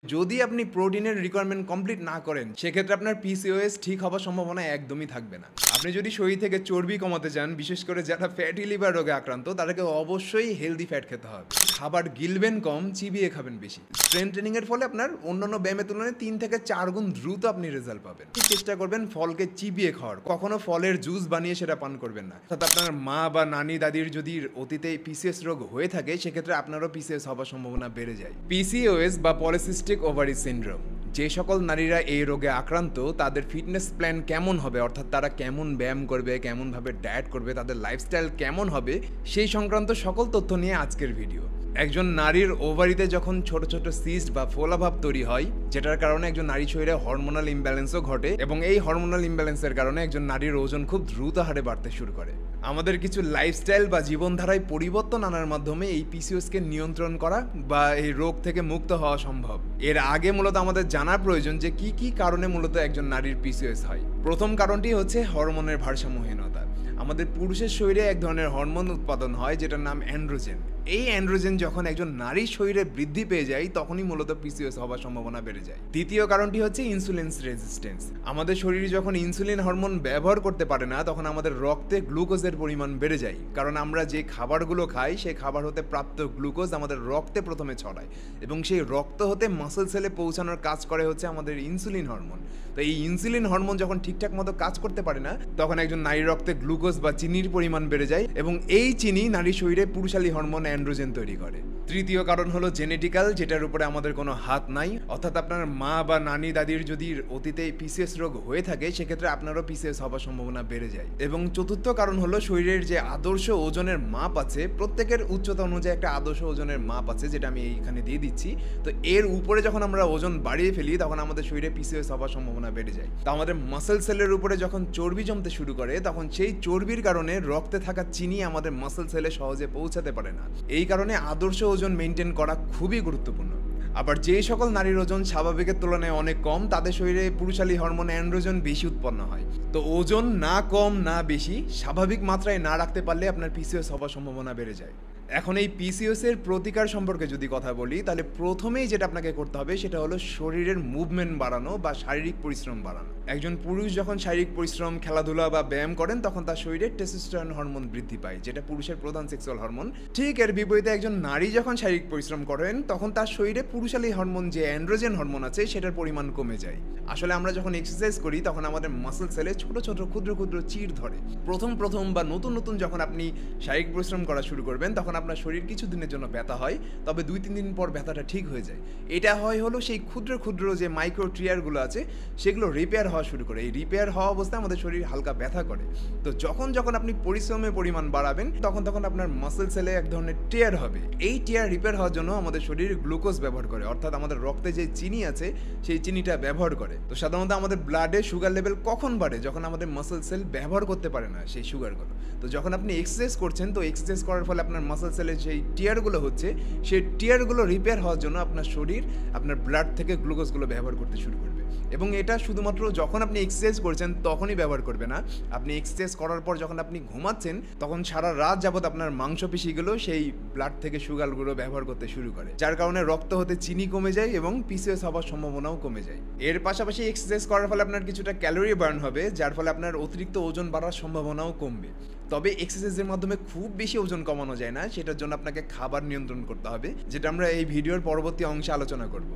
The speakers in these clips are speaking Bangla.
যদি আপনি প্রোটিনের রিকোয়ারমেন্ট কমপ্লিট না করেন সেক্ষেত্রে আপনার পিসিওএস ঠিক হওয়ার সম্ভাবনা একদমই থাকবে না। আপনি যদি শরীর থেকে চর্বি কমাতে চান, বিশেষ করে যারা ফ্যাটি লিভার রোগে আক্রান্ত, তাদেরকে অবশ্যই হেলদি ফ্যাট খেতে হবে। খাবার গিলবেন কম, চিবিয়ে খাবেন বেশি। স্ট্রেংথ ট্রেনিং এর ফলে আপনার অন্যান্য ব্যায়ামের তুলনায় 3 থেকে 4 গুণ দ্রুত আপনি রেজাল্ট পাবেন। চেষ্টা করবেন ফলকে চিবিয়ে খাওয়ার, কখনো ফলের জুস বানিয়ে সেটা পান করবেন না। অর্থাৎ আপনার মা বা নানি দাদির যদি অতীতে পিসিএস রোগ হয়ে থাকে সেক্ষেত্রে আপনারও পিসিএস হওয়ার সম্ভাবনা বেড়ে যায়। পিসিওএস বা পলিসিস্টিক ওভারি সিনড্রোম, যে সকল নারীরা এই রোগে আক্রান্ত তাদের ফিটনেস প্ল্যান কেমন হবে, অর্থাৎ তারা কেমন ব্যায়াম করবে, কেমনভাবে ডায়েট করবে, তাদের লাইফস্টাইল কেমন হবে, সেই সংক্রান্ত সকল তথ্য নিয়ে আজকের ভিডিও। একজন নারীর ওভারিতে যখন ছোট ছোট সিস্ট বা ফোলাভাব তৈরি হয়, যেটার কারণে একজন নারী শরীরে হরমোনাল ইমব্যালেন্সও ঘটে, এবং এই হরমোনাল ইমব্যালেন্সের কারণে একজন নারীর ওজন খুব দ্রুত হারে বাড়তে শুরু করে। আমাদের কিছু লাইফস্টাইল বা জীবনধারায় পরিবর্তন আনার মাধ্যমে এই পিসিওএসকে নিয়ন্ত্রণ করা বা এই রোগ থেকে মুক্ত হওয়া সম্ভব। এর আগে মূলত আমাদের জানার প্রয়োজন যে কি কি কারণে মূলত একজন নারীর পিসিওএস হয়। প্রথম কারণটি হচ্ছে হরমোনের ভারসাম্যহীনতা। আমাদের পুরুষের শরীরে এক ধরনের হরমোন উৎপাদন হয় যেটার নাম অ্যান্ড্রোজেন। এই অ্যান্ড্রোজেন যখন একজন নারীর শরীরে বৃদ্ধি পেয়ে যায় তখনই মূলত পিসিওএস হওয়ার সম্ভাবনা বেড়ে যায়। দ্বিতীয় কারণটি হচ্ছে ইনসুলিন রেজিস্ট্যান্স। আমাদের শরীরে যখন ইনসুলিন হরমোন ব্যবহার করতে পারে না তখন আমাদের রক্তে গ্লুকোজের পরিমাণ বেড়ে যায়, কারণ আমরা যে খাবারগুলো খাই সেই খাবার হতে প্রাপ্ত গ্লুকোজ আমাদের রক্তে প্রথমে ছড়ায়, এবং সেই রক্ত হতে মাসল সেলে পৌঁছানোর কাজ করে হচ্ছে আমাদের ইনসুলিন হরমোন। তো এই ইনসুলিন হরমোন যখন ঠিকঠাক মতো কাজ করতে পারে না তখন একজন নারীর রক্তে গ্লুকোজ বা চিনির পরিমাণ বেড়ে যায়, এবং এই চিনি নারীর শরীরে পুরুষালী হরমোন অ্যান্ড্রোজেন তৈরি করে। তৃতীয় কারণ হলো জেনেটিক্যাল, যেটার উপরে আমাদের কোনো হাত নাই। অর্থাৎ আপনার মা বা নানি দাদির যদি অতীতে পিসিএস রোগ হয়ে থাকে সেক্ষেত্রে আপনারও পিসিএস হওয়ার সম্ভাবনা বেড়ে যায়। এবং চতুর্থ কারণ হলো শরীরের যে আদর্শ ওজনের মাপ আছে, প্রত্যেকের উচ্চতা অনুযায়ী একটা আদর্শ ওজনের মাপ আছে যেটা আমি এইখানে দিয়ে দিচ্ছি। তো এর উপরে যখন আমরা ওজন বাড়িয়ে ফেলি তখন আমাদের শরীরে পিসিএস হওয়ার সম্ভাবনা বেড়ে যায়। তো আমাদের মাসল সেলের উপরে যখন চর্বি জমতে শুরু করে তখন সেই চর্বির কারণে রক্তে থাকা চিনি আমাদের মাসল সেলে সহজে পৌঁছাতে পারে না। এই কারণে আদর্শ ওজন মেনটেন করা খুবই গুরুত্বপূর্ণ। আবার যে সকল নারীর ওজন স্বাভাবিকের তুলনায় অনেক কম তাদের শরীরে পুরুষালী হরমোন অ্যান্ড্রোজেন বেশি উৎপন্ন হয়। তো ওজন না কম না বেশি, স্বাভাবিক মাত্রায় না রাখতে পারলে আপনার পিসিওএস হওয়ার সম্ভাবনা বেড়ে যায়। এখন এই পিসিওএস এর প্রতিকার সম্পর্কে যদি কথা বলি তাহলে প্রথমেই যেটা আপনাকে করতে হবে সেটা হলো শরীরের মুভমেন্ট বাড়ানো বা শারীরিক পরিশ্রম বাড়ানো। একজন পুরুষ যখন শারীরিক পরিশ্রম, খেলাধুলা বা ব্যায়াম করেন তখন তার শরীরে টেস্টোস্টেরন হরমোন বৃদ্ধি পায়, যেটা পুরুষের প্রধান সেক্সুয়াল হরমোন। ঠিক এর বিপরীতে একজন নারী যখন শারীরিক পরিশ্রম করেন তখন তার শরীরে পুরুষালী হরমোন যে অ্যান্ড্রোজেন হরমোন আছে সেটার পরিমাণ কমে যায়। আসলে আমরা যখন এক্সারসাইজ করি তখন আমাদের মাসল সেলে ছোট ছোট ক্ষুদ্র ক্ষুদ্র চির ধরে। প্রথম বা নতুন যখন আপনি শারীরিক পরিশ্রম করা শুরু করবেন তখন আপনার শরীর কিছু দিনের জন্য ব্যথা হয়, তবে 2-3 দিন পর ব্যথাটা ঠিক হয়ে যায়। এটা হলো সেই ক্ষুদ্র ক্ষুদ্র যে মাইক্রো ট্রিয়ারগুলো আছে সেগুলো রিপেয়ার হওয়া শুরু করে। এই রিপেয়ার হওয়া অবস্থায় আমাদের শরীর হালকা ব্যথা করে। তো যখন আপনি পরিশ্রমের পরিমাণ বাড়াবেন তখন আপনার মাসল সেলে এক ধরনের টিয়ার হবে। এই টিয়ার রিপেয়ার হওয়ার জন্য আমাদের শরীর গ্লুকোজ ব্যবহার করে, অর্থাৎ আমাদের রক্তে যে চিনি আছে সেই চিনিটা ব্যবহার করে। তো সাধারণত আমাদের ব্লাডে সুগার লেভেল কখন বাড়ে? যখন আমাদের মাসল সেল ব্যবহার করতে পারে না সেই সুগারগুলো। তো যখন আপনি এক্সারসাইজ করছেন, তো এক্সারসাইজ করার ফলে আপনার মাসল সেলে সেই টিয়ারগুলো হচ্ছে, সেই টিয়ারগুলো রিপেয়ার হওয়ার জন্য আপনার শরীর আপনার ব্লাড থেকে গ্লুকোজগুলো ব্যবহার করতে শুরু করবে। এবং এটা শুধুমাত্র যখন আপনি এক্সারসাইজ করছেন তখনই ব্যবহার করবে না, আপনি এক্সারসাইজ করার পর যখন আপনি ঘুমাচ্ছেন তখন সারা রাত যাবত আপনার মাংসপেশিগুলো সেই ব্লাড থেকে সুগারগুলো ব্যবহার করতে শুরু করে, যার কারণে রক্ত হতে চিনি কমে যায় এবং পিসিওএস হওয়ার সম্ভাবনাও কমে যায়। এর পাশাপাশি এক্সারসাইজ করার ফলে আপনার কিছুটা ক্যালোরি বার্ন হবে, যার ফলে আপনার অতিরিক্ত ওজন বাড়ার সম্ভাবনাও কমবে। তবে এক্সারসাইজের মাধ্যমে খুব বেশি ওজন কমানো যায় না, সেটার জন্য আপনাকে খাবার নিয়ন্ত্রণ করতে হবে, যেটা আমরা এই ভিডিওর পরবর্তী অংশে আলোচনা করব।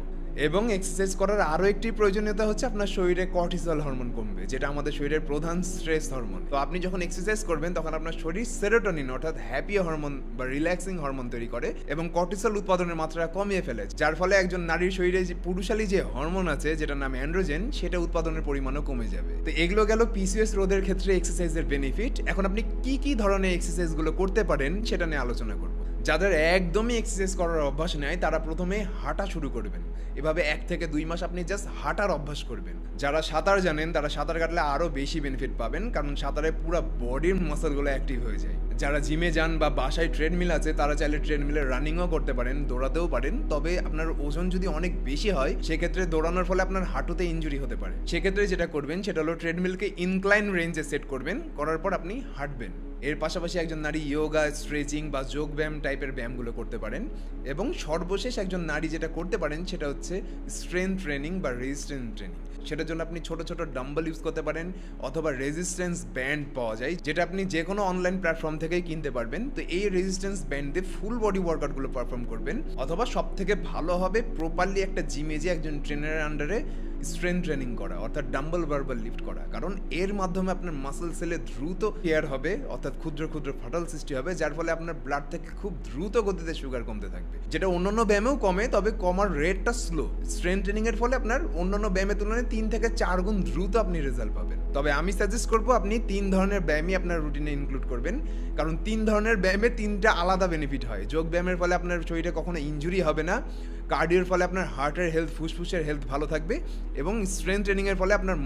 এবং এক্সারসাইজ করার আরও একটি প্রয়োজনীয়তা হচ্ছে আপনার শরীরে কর্টিসল হরমোন কমবে, যেটা আমাদের শরীরের প্রধান স্ট্রেস হরমোন। তো আপনি যখন এক্সারসাইজ করবেন তখন আপনার শরীর সেরোটোনিন অর্থাৎ হ্যাপি হরমোন বা রিল্যাক্সিং হরমোন তৈরি করে এবং কর্টিসল উৎপাদনের মাত্রা কমিয়ে ফেলে, যার ফলে একজন নারীর শরীরে যে পুরুষালী যে হরমোন আছে যেটার নাম অ্যান্ড্রোজেন সেটা উৎপাদনের পরিমাণও কমে যাবে। তো এগুলো গেল পিসিওএস রোধের ক্ষেত্রে এক্সারসাইজের বেনিফিট। এখন আপনি কি ধরনের এক্সারসাইজগুলো করতে পারেন সেটা নিয়ে আলোচনা করব। যাদের একদমই এক্সারসাইজ করার অভ্যাস নেই তারা প্রথমে হাঁটা শুরু করবেন। এভাবে 1 থেকে 2 মাস আপনি জাস্ট হাঁটার অভ্যাস করবেন। যারা সাঁতার জানেন তারা সাঁতার কাটলে আরও বেশি বেনিফিট পাবেন, কারণ সাঁতারে পুরো বডির মাসলগুলো অ্যাক্টিভ হয়ে যায়। যারা জিমে যান বা বাসায় ট্রেডমিল আছে তারা চাইলে ট্রেডমিলে রানিংও করতে পারেন, দৌড়াতেও পারেন। তবে আপনার ওজন যদি অনেক বেশি হয় সেক্ষেত্রে দৌড়ানোর ফলে আপনার হাঁটুতে ইনজুরি হতে পারে। সেক্ষেত্রে যেটা করবেন সেটা হলো ট্রেডমিলকে ইনক্লাইন রেঞ্জে সেট করবেন, করার পর আপনি হাঁটবেন। এর পাশাপাশি একজন নারী যোগা, স্ট্রেচিং বা যোগ ব্যায়াম টাইপের ব্যায়ামগুলো করতে পারেন। এবং সর্বশেষ একজন নারী যেটা করতে পারেন সেটা হচ্ছে স্ট্রেংথ ট্রেনিং বা রেজিস্ট্যান্স ট্রেনিং। সেটার জন্য আপনি ছোট ছোট ডাম্বল ইউজ করতে পারেন, অথবা রেজিস্ট্যান্স ব্যান্ড পাওয়া যায় যেটা আপনি যে কোনো অনলাইন প্ল্যাটফর্ম থেকেই কিনতে পারবেন। তো এই রেজিস্ট্যান্স ব্যান্ড দিয়ে ফুল বডি ওয়ার্কআউটগুলো পারফর্ম করবেন, অথবা সব থেকে ভালো হবে প্রপারলি একটা জিমে যে একজন ট্রেনারের আন্ডারে স্ট্রেংথ ট্রেনিং করা, অর্থাৎ ডাম্বল বারবার লিফট করা। কারণ এর মাধ্যমে আপনার মাসল সেলে দ্রুত কেয়ার হবে, অর্থাৎ ক্ষুদ্র ক্ষুদ্র ফাটল সৃষ্টি হবে, যার ফলে আপনার ব্লাড থেকে খুব দ্রুত গতিতে সুগার কমতে থাকবে, যেটা অন্যান্য ব্যায়ামেও কমে, তবে কমার রেটটা স্লো। স্ট্রেংথ ট্রেনিং এর ফলে আপনার অন্যান্য ব্যায়ামের তুলনায় 3 থেকে 4 গুণ দ্রুত আপনি রেজাল্ট পাবেন। তবে আমি সাজেস্ট করবো আপনি 3 ধরনের ব্যায়ামই আপনার রুটিনে ইনক্লুড করবেন, কারণ 3 ধরনের ব্যায়ামে 3টা আলাদা বেনিফিট হয়। যোগ ব্যায়ামের ফলে আপনার শরীরে কখনো ইনজুরি হবে না, কার্ডিওর ফলে আপনার হার্টের হেলথ, ফুসফুসের হেলথ ভালো থাকবে, এবং স্ট্রেংথ ট্রেনিংয়ের ফলে আপনার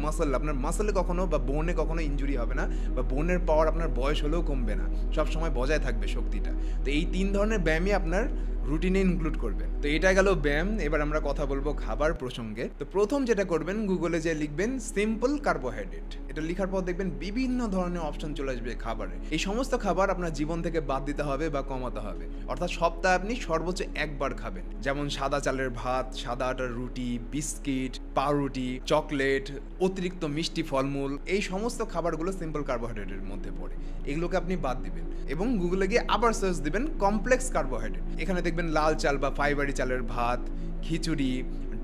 মাসলে কখনো বা বোনে কখনো ইনজুরি হবে না, বা বোনের পাওয়ার আপনার বয়স হলেও কমবে না, সব সময় বজায় থাকবে শক্তিটা। তো এই 3 ধরনের ব্যায়ামই আপনার রুটিনে ইনক্লুড করবেন। তো এটা গেল ব্যায়াম। এবার আমরা কথা বলবো খাবার প্রসঙ্গে। তো প্রথম যেটা করবেন, গুগলে যে লিখবেন সিম্পল কার্বোহাইড্রেট। এটা লেখার পর দেখবেন বিভিন্ন ধরনের অপশন চলে আসবে খাবারে। এই সমস্ত খাবার আপনার জীবন থেকে বাদ দিতে হবে বা কমাতে হবে, অর্থাৎ সপ্তাহে আপনি সর্বোচ্চ একবার খাবেন। যেমন সাদা চালের ভাত, সাদা আটার রুটি, বিস্কিট, পাউরুটি, চকলেট, অতিরিক্ত মিষ্টি ফলমূল, এই সমস্ত খাবারগুলো সিম্পল কার্বোহাইড্রেটের মধ্যে পড়ে। এগুলোকে আপনি বাদ দিবেন এবং গুগলে গিয়ে আবার সার্চ দিবেন কমপ্লেক্স কার্বোহাইড্রেট। এখানে দেখবেন লাল চাল বা ফাইবারি চালের ভাত, খিচুড়ি,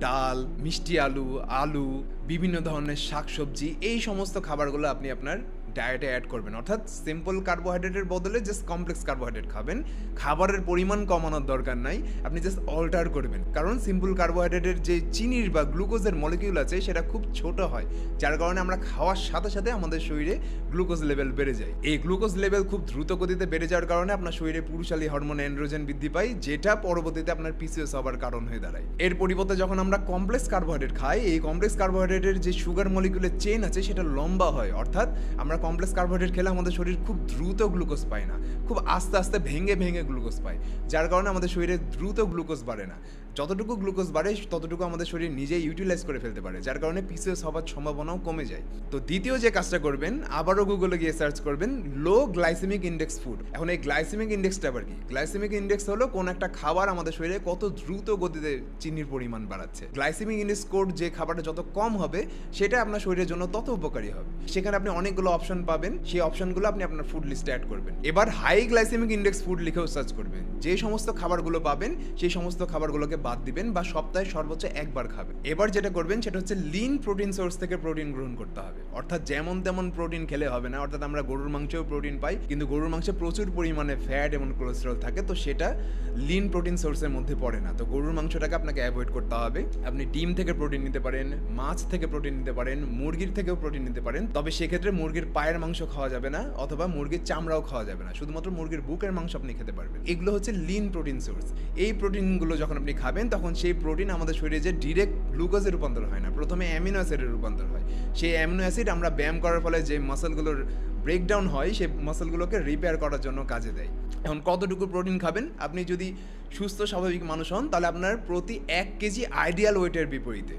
ডাল, মিষ্টি আলু, আলু, বিভিন্ন ধরনের শাকসবজি, এই সমস্ত খাবারগুলো আপনি আপনার ডায়েটে অ্যাড করবেন। অর্থাৎ সিম্পল কার্বোহাইড্রেটের বদলে জাস্ট কমপ্লেক্স কার্বোহাইড্রেট খাবেন। খাবারের পরিমাণ কমানোর দরকার নাই, আপনি জাস্ট অল্টার করবেন। কারণ সিম্পল কার্বোহাইড্রেটের যে চিনির বা গ্লুকোজের মলিকিউল আছে সেটা খুব ছোট হয়, যার কারণে আমরা খাওয়ার সাথে সাথে আমাদের শরীরে গ্লুকোজ লেভেল বেড়ে যায়। এই গ্লুকোজ লেভেল খুব দ্রুত গতিতে বেড়ে যাওয়ার কারণে আপনার শরীরে পুরুষালী হরমোন অ্যান্ড্রোজেন বৃদ্ধি পায়, যেটা পরবর্তীতে আপনার পিসিওএস হওয়ার কারণ হয়ে দাঁড়ায়। এর পরিবর্তে যখন আমরা কমপ্লেক্স কার্বোহাইড্রেট খাই, এই কমপ্লেক্স কার্বোহাইড্রেটের যে সুগার মলিকিউলের চেইন আছে সেটা লম্বা হয়। অর্থাৎ আমরা কমপ্লেক্স কার্বোহাইড্রেট খেলে আমাদের শরীর খুব দ্রুত গ্লুকোজ পায় না, খুব আস্তে আস্তে ভেঙে ভেঙে গ্লুকোজ পায়, যার কারণে আমাদের শরীরে দ্রুত গ্লুকোজ বাড়ে না। যতটুকু গ্লুকোজ বাড়ে ততটুকু আমাদের শরীর নিজেই ইউটিলাইজ করে ফেলতে পারে, যার কারণে পিসিওএস হওয়ার সম্ভাবনাও কমে যায়। তো দ্বিতীয় যে কাজটা করবেন, আবারও গুগলে গিয়ে সার্চ করবেন লো গ্লাইসেমিক ইন্ডেক্স ফুড। এখন এই গ্লাইসেমিক ইন্ডেক্সটা আবার কি? গ্লাইসেমিক ইন্ডেক্স হলো কোন একটা খাবার আমাদের শরীরে কত দ্রুত গতিতে চিনির পরিমাণ বাড়াচ্ছে। গ্লাইসেমিক ইন্ডেক্স স্কোর যে খাবারটা যত কম হবে সেটা আপনার শরীরের জন্য তত উপকারী হবে। সেখানে আপনি অনেকগুলো অপশন পাবেন, সেই অপশনগুলো আপনি আপনার ফুড লিস্টে অ্যাড করবেন। এবার হাই গ্লাইসেমিক ইন্ডেক্স ফুড লিখেও সার্চ করবেন। যে সমস্ত খাবারগুলো পাবেন সেই সমস্ত খাবারগুলোকে বাদ দিবেন বা সপ্তাহে সর্বোচ্চ একবার খাবেন। এবার যেটা করবেন সেটা হচ্ছে লিন প্রোটিন সোর্স থেকে প্রোটিন গ্রহণ করতে হবে। অর্থাৎ যেমন তেমন প্রোটিন খেলে হবে না। অর্থাৎ আমরা গরুর মাংসেও প্রোটিন পাই, কিন্তু গরুর মাংসে প্রচুর পরিমাণে ফ্যাট এবং কোলেস্টেরল থাকে, তো সেটা লিন প্রোটিন সোর্সের মধ্যে পড়ে না। তো গরুর মাংসটাকে আপনাকে অ্যাভয়েড করতে হবে। আপনি ডিম থেকে প্রোটিন নিতে পারেন, মাছ থেকে প্রোটিন নিতে পারেন, মুরগির থেকেও প্রোটিন নিতে পারেন। তবে সেক্ষেত্রে মুরগির পায়ের মাংস খাওয়া যাবে না, অথবা মুরগির চামড়াও খাওয়া যাবে না, শুধুমাত্র মুরগির বুকের মাংস আপনি খেতে পারবেন। এগুলো হচ্ছে লিন প্রোটিন সোর্স। এই প্রোটিনগুলো যখন আপনি খাবেন তখন সেই প্রোটিন আমাদের শরীরে যে ডিরেক্ট গ্লুকোজে রূপান্তর হয় না, প্রথমে অ্যামিনো অ্যাসিডে রূপান্তর হয়। সেই অ্যামিনো অ্যাসিড আমরা ব্যায়াম করার ফলে যে মাসলগুলোর ব্রেকডাউন হয় সেই মাসলগুলোকে রিপেয়ার করার জন্য কাজে দেয়। এখন কতটুকু প্রোটিন খাবেন? আপনি যদি সুস্থ স্বাভাবিক মানুষ হন তাহলে আপনার প্রতি 1 কেজি আইডিয়াল ওয়েটের বিপরীতে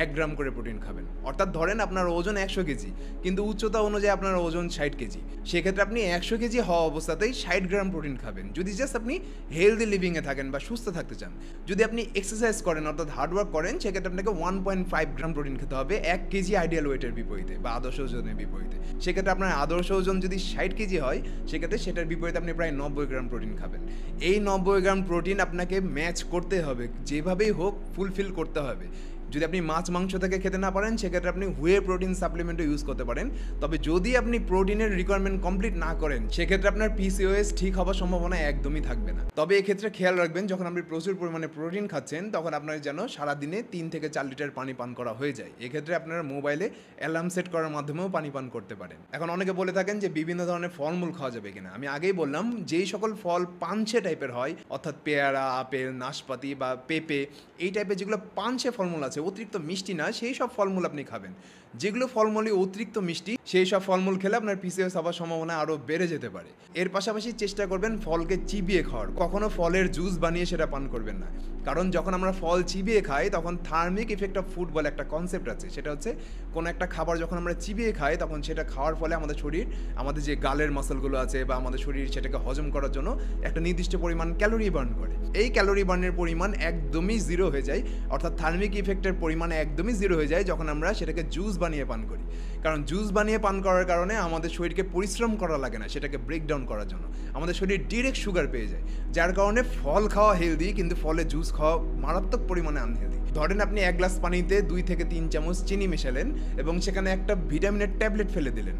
1 গ্রাম করে প্রোটিন খাবেন। অর্থাৎ ধরেন আপনার ওজন 100 কেজি, কিন্তু উচ্চতা অনুযায়ী আপনার ওজন 60 কেজি। সেক্ষেত্রে আপনি 100 কেজি হওয়া অবস্থাতেই 60 গ্রাম প্রোটিন খাবেন, যদি জাস্ট আপনি হেলদি লিভিংয়ে থাকেন বা সুস্থ থাকতে চান। যদি আপনি এক্সারসাইজ করেন অর্থাৎ হার্ডওয়ার্ক করেন, সেক্ষেত্রে আপনাকে 1.5 গ্রাম প্রোটিন খেতে হবে 1 কেজি আইডিয়াল ওয়েটের বিপরীতে বা আদর্শ ওজনের বিপরীতে। সেক্ষেত্রে আপনার আদর্শ ওজন যদি 60 কেজি হয়, সেক্ষেত্রে সেটার বিপরীতে আপনি প্রায় 90 গ্রাম প্রোটিন খাবেন। এই 90 গ্রাম প্রোটিন আপনাকে ম্যাচ করতে হবে, যেভাবেই হোক ফুলফিল করতে হবে। যদি আপনি মাছ মাংস থেকে খেতে না পারেন, সেক্ষেত্রে আপনি হুয়ে প্রোটিন সাপ্লিমেন্টও ইউজ করতে পারেন। তবে যদি আপনি প্রোটিনের রিকোয়ারমেন্ট কমপ্লিট না করেন, সেক্ষেত্রে আপনার পিসিওএস ঠিক হওয়ার সম্ভাবনা একদমই থাকবে না। তবে এক্ষেত্রে খেয়াল রাখবেন, যখন আপনি প্রচুর পরিমাণে প্রোটিন খাচ্ছেন তখন আপনার যেন সারাদিনে 3 থেকে 4 লিটার পানি পান করা হয়ে যায়। এক্ষেত্রে আপনারা মোবাইলে অ্যালার্ম সেট করার মাধ্যমেও পানি পান করতে পারেন। এখন অনেকে বলে থাকেন যে বিভিন্ন ধরনের ফলমূল খাওয়া যাবে কিনা। আমি আগেই বললাম, যেই সকল ফল পানসে টাইপের হয়, অর্থাৎ পেয়ারা, আপেল, নাশপাতি বা পেঁপে, এই টাইপের যেগুলো পানসে ফলমূল আছে আছে, অতিরিক্ত মিষ্টি না, সেই সব ফলমূল আপনি খাবেন। যেগুলো ফলমূলই অতিরিক্ত মিষ্টি সেই সব ফলমূল খেলে আপনার পিসিওএস হওয়ার সম্ভাবনা আরও বেড়ে যেতে পারে। এর পাশাপাশি চেষ্টা করবেন ফলকে চিবিয়ে খাওয়ার, কখনো ফলের জুস বানিয়ে সেটা পান করবেন না। কারণ যখন আমরা ফল চিবিয়ে খাই তখন থার্মিক ইফেক্ট অফ ফুড বলে একটা কনসেপ্ট আছে, সেটা হচ্ছে কোনো একটা খাবার যখন আমরা চিবিয়ে খাই তখন সেটা খাওয়ার ফলে আমাদের শরীর, আমাদের যে গালের মাসলগুলো আছে বা আমাদের শরীর সেটাকে হজম করার জন্য একটা নির্দিষ্ট পরিমাণ ক্যালোরি বার্ন করে। এই ক্যালোরি বার্নের পরিমাণ একদমই জিরো হয়ে যায়, অর্থাৎ থার্মিক ইফেক্টের পরিমাণ একদমই জিরো হয়ে যায় যখন আমরা সেটাকে জুস বানিয়ে পান করি। কারণ জুস বানিয়ে পান করার কারণে আমাদের শরীরকে পরিশ্রম করা লাগে না সেটাকে ব্রেকডাউন করার জন্য, আমাদের শরীর ডিরেক্ট সুগার পেয়ে যায়। যার কারণে ফল খাওয়া হেলদি, কিন্তু ফলে জুস খাওয়া মারাত্মক পরিমাণে আনহেলদি। ধরেন আপনি 1 গ্লাস পানিতে 2 থেকে 3 চামচ চিনি মেশালেন এবং সেখানে একটা ভিটামিনের ট্যাবলেট ফেলে দিলেন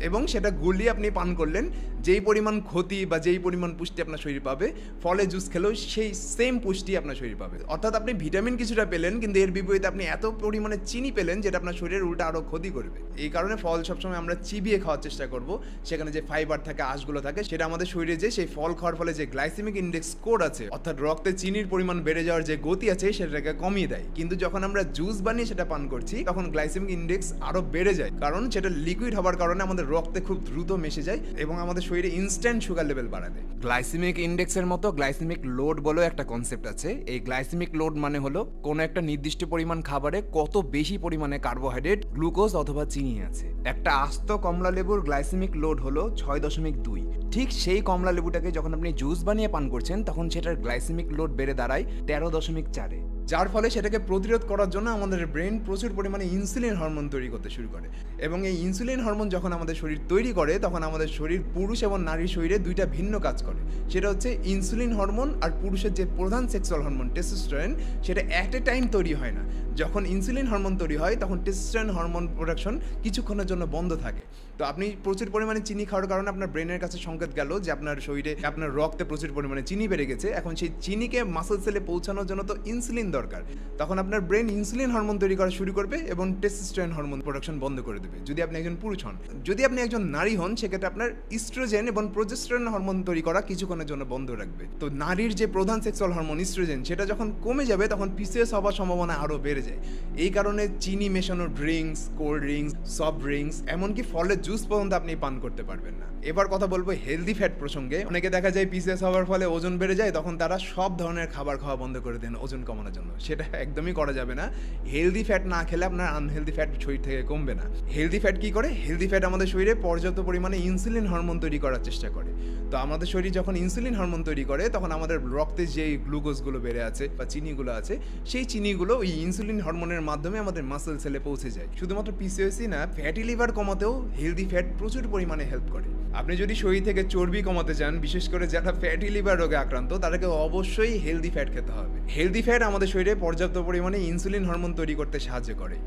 এবং সেটা গুলিয়ে আপনি পান করলেন। যেই পরিমাণ ক্ষতি বা যেই পরিমাণ পুষ্টি আপনার শরীর পাবে, ফলে জুস খেলেও সেই সেম পুষ্টি আপনার শরীর পাবে। অর্থাৎ আপনি ভিটামিন কিছুটা পেলেন, কিন্তু এর বিপরীতে আপনি এত পরিমাণে চিনি পেলেন যেটা আপনার শরীরের উল্টা আরও ক্ষতি করবে। এই কারণে ফল সবসময় আমরা চিবিয়ে খাওয়ার চেষ্টা করব। সেখানে যে ফাইবার থাকে, আঁশগুলো থাকে, সেটা আমাদের শরীরে যে সেই ফল খাওয়ার ফলে যে গ্লাইসেমিক ইন্ডেক্স স্কোর আছে, অর্থাৎ রক্তে চিনির পরিমাণ বেড়ে যাওয়ার যে গতি আছে, সেটাকে কমিয়ে দেয়। কিন্তু যখন আমরা জুস বানিয়ে সেটা পান করছি তখন গ্লাইসেমিক ইন্ডেক্স আরও বেড়ে যায়, কারণ সেটা লিকুইড হওয়ার কারণে আমাদের রক্তে খুব দ্রুত মিশে যায় এবং আমাদের শরীরে ইনস্ট্যান্ট সুগার লেভেল বাড়ায় দেয়। গ্লাইসেমিক ইন্ডেক্সের মতো গ্লাইসেমিক লোড বলেও একটা কনসেপ্ট আছে। এই গ্লাইসেমিক লোড মানে হলো কোনো একটা নির্দিষ্ট পরিমাণ খাবারে কত বেশি পরিমাণে কার্বোহাইড্রেট, গ্লুকোজ অথবা চিনি আছে। একটা আস্ত কমলা লেবুর গ্লাইসেমিক লোড হলো 6.2। ঠিক সেই কমলা লেবুটাকে যখন আপনি জুস বানিয়ে পান করছেন তখন সেটার গ্লাইসেমিক লোড বেড়ে দাঁড়ায় 13.4-এ। যার ফলে সেটাকে প্রতিরোধ করার জন্য আমাদের ব্রেন প্রচুর পরিমাণে ইনসুলিন হরমোন তৈরি করতে শুরু করে এবং এই ইনসুলিন হরমোন যখন আমাদের শরীর তৈরি করে তখন আমাদের শরীর পুরুষ এবং নারীর শরীরে দুইটা ভিন্ন কাজ করে। সেটা হচ্ছে ইনসুলিন হরমোন আর পুরুষের যে প্রধান সেক্সুয়াল হরমোন টেস্টোস্টেরন, সেটা অ্যাট এ টাইম তৈরি হয় না। যখন ইনসুলিন হরমোন তৈরি হয় তখন টেস্টোস্টেরন হরমোন প্রোডাকশন কিছুক্ষণের জন্য বন্ধ থাকে। তো আপনি প্রচুর পরিমাণে চিনি খাওয়ার কারণে আপনার ব্রেনের কাছে সংকেত গেল যে আপনার শরীরে, আপনার রক্তে প্রচুর পরিমাণে চিনি বেড়ে গেছে। এখন সেই চিনিকে মাসল সেলে পৌঁছানোর জন্য তো ইনসুলিন দরকার। তখন আপনার ব্রেন ইনসুলিন হরমোন তৈরি করা শুরু করবে এবং টেস্টোস্টেরন হরমোন প্রোডাকশন বন্ধ করে দেবে যদি আপনি একজন পুরুষ হন। যদি আপনি একজন নারী হন সেক্ষেত্রে আপনার ইস্ট্রোজেন এবং প্রোজেস্টেরন হরমোন তৈরি করা কিছুক্ষণের জন্য বন্ধ রাখবে। তো নারীর যে প্রধান সেক্সুয়াল হরমোন ইস্ট্রোজেন, সেটা যখন কমে যাবে তখন পিসিওএস হওয়ার সম্ভাবনা আরও বেড়ে যায়। এই কারণে চিনি মেশানো drinks, cold drinks, soft drinks, এমনকি ফলের জুস পর্যন্ত আপনি পান করতে পারবেন না। এবার কথা বলবো হেলদি ফ্যাট প্রসঙ্গে। অনেকে দেখা যায় পিসিওএস হওয়ার ফলে ওজন বেড়ে যায়, তখন তারা সব ধরনের খাবার খাওয়া বন্ধ করে দেন ওজন কমানোর জন্য। সেটা একদমই করা যাবে না। হেলদি ফ্যাট না খেলে আপনার আনহেলদি ফ্যাট শরীর থেকে কমবে না। হেলদি ফ্যাট কি করে? হেলদি ফ্যাট আমাদের শরীরে পর্যাপ্ত পরিমাণে ইনসুলিন হরমোন তৈরি করার চেষ্টা করে। তো আমাদের শরীর যখন ইনসুলিন হরমোন তৈরি করে তখন আমাদের রক্তে যে গ্লুকোজগুলো বেড়ে আছে বা চিনিগুলো আছে, সেই চিনিগুলো ওই ইনসুলিন হরমোনের মাধ্যমে আমাদের মাসল সেলে পৌঁছে যায়। শুধুমাত্র পিসিওএসই না, ফ্যাটি লিভার কমাতেও হেলদি ফ্যাট প্রচুর পরিমাণে হেল্প করে। আপনি যদি শরীর থেকে চর্বি কমাতে চান, বিশেষ করে যারা ফ্যাটি লিভার রোগে আক্রান্ত, তাদেরকে অবশ্যই হেলদি ফ্যাট খেতে হবে। হেলদি ফ্যাট আমাদের শরীরে পর্যাপ্ত পরিমাণে ইনসুলিন হরমোন তৈরি করতে সাহায্য করে।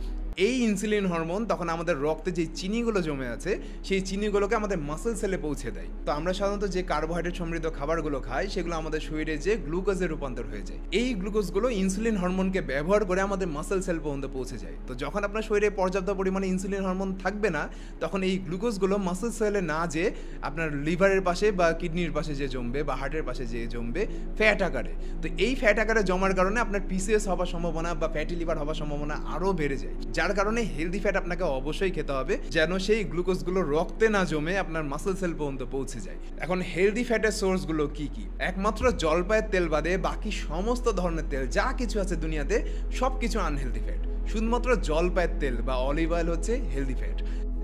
এই ইনসুলিন হরমোন তখন আমাদের রক্তে যে চিনিগুলো জমে আছে সেই চিনিগুলোকে আমাদের মাসল সেলে পৌঁছে দেয়। তো আমরা সাধারণত যে কার্বোহাইড্রেট সমৃদ্ধ খাবারগুলো খাই সেগুলো আমাদের শরীরে যে গ্লুকোজে রূপান্তর হয়ে যায়। এই গ্লুকোজগুলো ইনসুলিন হরমোনকে ব্যবহার করে আমাদের মাসল সেল পর্যন্ত পৌঁছে যায়। তো যখন আপনার শরীরে পর্যাপ্ত পরিমাণে ইনসুলিন হরমোন থাকবে না, তখন এই গ্লুকোজগুলো মাসল সেলে না যে আপনার লিভারের পাশে বা কিডনির পাশে যে জমবে বা হার্টের পাশে যে জমবে ফ্যাট আকারে। তো এই ফ্যাট আকারে জমার কারণে আপনার পিসিওএস হওয়ার সম্ভাবনা বা ফ্যাটি লিভার হওয়ার সম্ভাবনা আরও বেড়ে যায়। যার কারণে হেলদি ফ্যাট আপনাকে অবশ্যই খেতে হবে যেন সেই গ্লুকোজগুলো রক্তে না জমে আপনার মাসল সেল পর্যন্ত পৌঁছে যায়। এখন হেলদি ফ্যাটের সোর্সগুলো কি কি? একমাত্র জলপাইয়ের তেল বাদে বাকি সমস্ত ধরনের তেল যা কিছু আছে দুনিয়াতে সব কিছু আনহেলদি ফ্যাট। শুধুমাত্র জলপাইয়ের তেল বা অলিভ অয়েল হচ্ছে হেলদি ফ্যাট।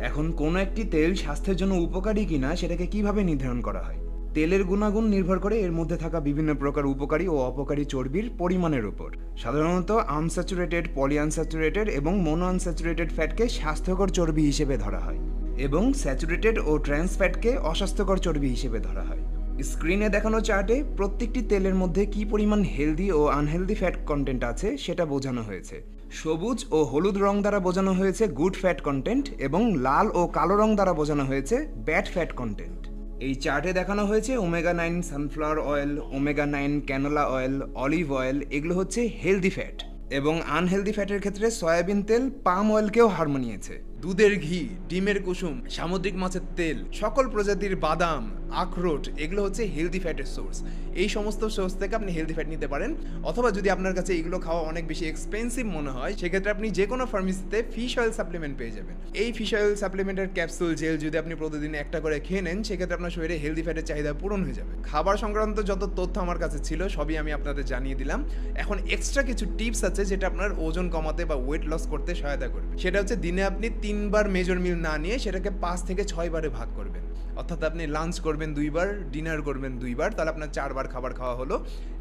এখন কোনো একটি তেল স্বাস্থ্যের জন্য উপকারী কিনা সেটাকে কিভাবে নির্ধারণ করা হয়? তেলের গুণাগুণ নির্ভর করে এর মধ্যে থাকা বিভিন্ন প্রকার উপকারী ও অপকারী চর্বির পরিমাণের উপর। সাধারণত আনস্যাচুরেটেড, পলিআনস্যাচুরেটেড এবং মোনো আনস্যাচুরেটেড ফ্যাটকে স্বাস্থ্যকর চর্বি হিসেবে ধরা হয় এবং স্যাচুরেটেড ও ট্রান্স ফ্যাটকে অস্বাস্থ্যকর চর্বি হিসেবে ধরা হয়। স্ক্রিনে দেখানো চার্টে প্রত্যেকটি তেলের মধ্যে কী পরিমাণ হেলদি ও আনহেলদি ফ্যাট কন্টেন্ট আছে সেটা বোঝানো হয়েছে। সবুজ ও হলুদ রং দ্বারা বোঝানো হয়েছে গুড ফ্যাট কন্টেন্ট এবং লাল ও কালো রং দ্বারা বোঝানো হয়েছে ব্যাড ফ্যাট কন্টেন্ট। এই চার্টে দেখানো হয়েছে omega nine sunflower oil, omega nine canola oil, olive oil, এগুলো হচ্ছে হেলদি ফ্যাট। এবং আনহেলদি ফ্যাটের ক্ষেত্রে সয়াবিন তেল, পাম অয়েলকেও হার মানিয়েছে। দুধের ঘি, ডিমের কুসুম, সামুদ্রিক মাছের তেল, সকল প্রজাতির বাদাম, আখরোট, এগুলো হচ্ছে হেলদি ফ্যাটের সোর্স। এই সমস্ত সোর্স থেকে আপনি হেলদি ফ্যাট নিতে পারেন। অথবা যদি আপনার কাছে এগুলো খাওয়া অনেক বেশি এক্সপেন্সিভ মনে হয়, সেক্ষেত্রে আপনি যে কোনো ফার্মেসিতে ফিশ অয়েল সাপ্লিমেন্ট পেয়ে যাবেন। এই ফিশ অয়েল সাপ্লিমেন্টের ক্যাপসুল, জেল যদি আপনি প্রতিদিন একটা করে খেয়ে নেন, সেক্ষেত্রে আপনার শরীরে হেলদি ফ্যাটের চাহিদা পূরণ হয়ে যাবে। খাবার সংক্রান্ত যত তথ্য আমার কাছে ছিল সবই আমি আপনাদের জানিয়ে দিলাম। এখন এক্সট্রা কিছু টিপস আছে যেটা আপনার ওজন কমাতে বা ওয়েট লস করতে সহায়তা করবে। সেটা হচ্ছে দিনে আপনি 3 বার মেজর মিল না নিয়ে সেটাকে 5 থেকে 6 বারে ভাগ করবেন। অর্থাৎ আপনি লাঞ্চ করবেন 2 বার, ডিনার করবেন 2 বার, তাহলে আপনার 4 বার খাবার খাওয়া হলো।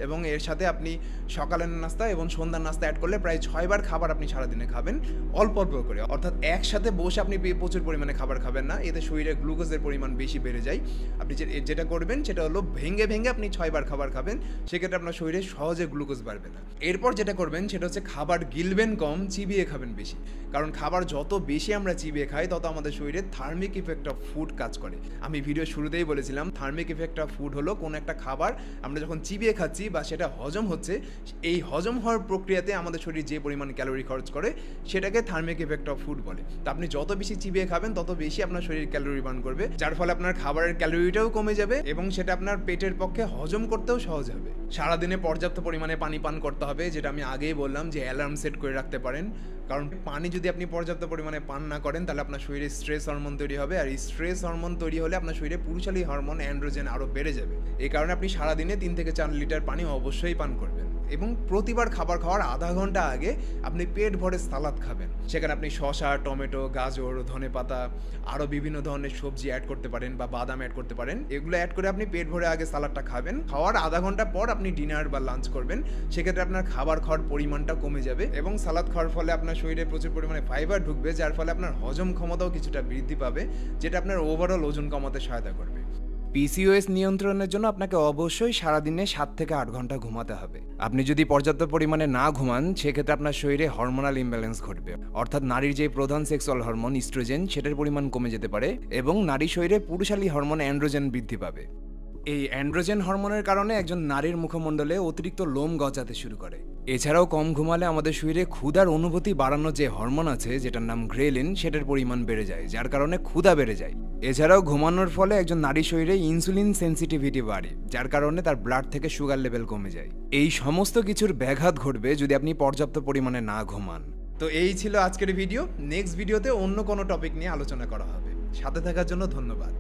এবং এর সাথে আপনি সকালের নাস্তা এবং সন্ধ্যার নাস্তা অ্যাড করলে প্রায় 6 বার খাবার আপনি সারাদিনে খাবেন, অল্প অল্প করে। অর্থাৎ একসাথে বসে আপনি প্রচুর পরিমাণে খাবার খাবেন না, এতে শরীরে গ্লুকোজের পরিমাণ বেশি বেড়ে যায়। আপনি যেটা করবেন সেটা হলো ভেঙে ভেঙে আপনি 6 বার খাবার খাবেন, সেক্ষেত্রে আপনার শরীরে সহজে গ্লুকোজ বাড়বে না। এরপর যেটা করবেন সেটা হচ্ছে খাবার গিলবেন কম, চিবিয়ে খাবেন বেশি। কারণ খাবার যত বেশি আমরা চিবিয়ে খাই তত আমাদের শরীরে থার্মিক ইফেক্ট অফ ফুড কাজ করে। আমি ভিডিও শুরুতেই বলেছিলাম থার্মিক ইফেক্ট অফ ফুড হলো কোনো একটা খাবার আমরা যখন চিবিয়ে খাচ্ছি বা সেটা হজম হচ্ছে, এই হজম হওয়ার প্রক্রিয়াতে আমাদের শরীর যে পরিমাণ ক্যালোরি খরচ করে সেটাকে থার্মিক ইফেক্ট অফ ফুড বলে। তো আপনি যত বেশি চিবিয়ে খাবেন তত বেশি আপনার শরীর ক্যালোরি বার্ন করবে, যার ফলে আপনার খাবারের ক্যালোরিটাও কমে যাবে এবং সেটা আপনার পেটের পক্ষে হজম করতেও সহজ হবে। সারাদিনে পর্যাপ্ত পরিমাণে পানি পান করতে হবে, যেটা আমি আগেই বললাম যে অ্যালার্ম সেট করে রাখতে পারেন। কারণ পানি যদি আপনি পর্যাপ্ত পরিমাণে পান না করেন তাহলে আপনার শরীরে স্ট্রেস হরমোন তৈরি হবে, আর এই স্ট্রেস হরমোন তৈরি হলে আপনার শরীরে পুরুষালী হরমোন অ্যান্ড্রোজেন আরও বেড়ে যাবে। এই কারণে আপনি সারাদিনে 3 থেকে 4 লিটার পানি অবশ্যই পান করবেন। এবং প্রতিবার খাবার খাওয়ার আধা ঘন্টা আগে আপনি পেট ভরে সালাদ খাবেন। সেখানে আপনি শসা, টমেটো, গাজর, ধনেপাতা, আরও বিভিন্ন ধরনের সবজি অ্যাড করতে পারেন বা বাদাম অ্যাড করতে পারেন। এগুলো অ্যাড করে আপনি পেট ভরে আগে সালাদটা খাবেন। খাওয়ার আধা ঘন্টা পর আপনি ডিনার বা লাঞ্চ করবেন, সেক্ষেত্রে আপনার খাবার খাওয়ার পরিমাণটা কমে যাবে এবং সালাদ খাওয়ার ফলে আপনার শরীরে প্রচুর পরিমাণে ফাইবার ঢুকবে, যার ফলে আপনার হজম ক্ষমতাও কিছুটা বৃদ্ধি পাবে, যেটা আপনার ওভারঅল ওজন কমাতে সহায়তা করবে। পিসিওএস নিয়ন্ত্রণের জন্য আপনাকে অবশ্যই সারাদিনে 7 থেকে 8 ঘন্টা ঘুমাতে হবে। আপনি যদি পর্যাপ্ত পরিমাণে না ঘুমান, সেক্ষেত্রে আপনার শরীরে হরমোনাল ইমব্যালেন্স ঘটবে। অর্থাৎ নারীর যে প্রধান সেক্সুয়াল হরমোন ইস্ট্রোজেন, সেটার পরিমাণ কমে যেতে পারে এবং নারীর শরীরে পুরুষালী হরমোন অ্যান্ড্রোজেন বৃদ্ধি পাবে। এই অ্যান্ড্রোজেন হরমোনের কারণে একজন নারীর মুখমণ্ডলে অতিরিক্ত লোম গজাতে শুরু করে। এছাড়াও কম ঘুমালে আমাদের শরীরে ক্ষুধার অনুভূতি বাড়ানোর যে হরমোন আছে, যেটার নাম গ্রেলিন, সেটার পরিমাণ বেড়ে যায়, যার কারণে ক্ষুধা বেড়ে যায়। এছাড়াও ঘুমানোর ফলে একজন নারীর শরীরে ইনসুলিন সেন্সিটিভিটি বাড়ে, যার কারণে তার ব্লাড থেকে সুগার লেভেল কমে যায়। এই সমস্ত কিছুর ব্যাঘাত ঘটবে যদি আপনি পর্যাপ্ত পরিমাণে না ঘুমান। তো এই ছিল আজকের ভিডিও। নেক্সট ভিডিওতে অন্য কোনো টপিক নিয়ে আলোচনা করা হবে। সাথে থাকার জন্য ধন্যবাদ।